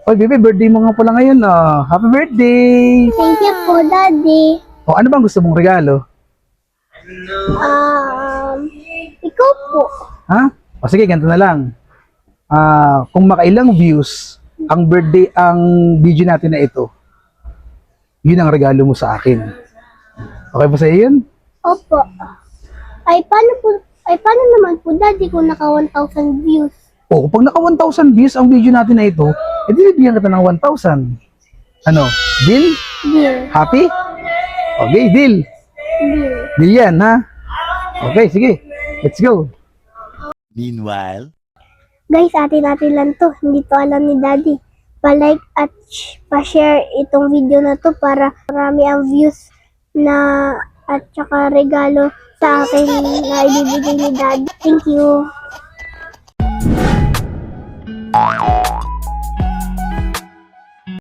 Oy, baby, birthday mo nga pala ngayon, ah. Happy birthday! Thank you po, Daddy. O, ano bang gusto mong regalo? Ikaw po. Ha? O, sige, ganito na lang. Kung makailang views ang video natin na ito, yun ang regalo mo sa akin. Okay ba sa'yo yun? Opo. Paano naman po, Daddy, kung naka 1,000 views? O, kapag naka 1,000 views ang video natin na ito, edi bibigyan kita ng 1,000. Ano? Deal? Deal. Happy? Okay, deal. Deal. Deal yan, ha? Okay, sige. Let's go. Meanwhile, Guys, atin-atin lang to. Hindi to alam ni Daddy. Pa-like at pa-share itong video na to para marami ang views na at saka regalo sa akin na ibibigay ni Daddy. Thank you.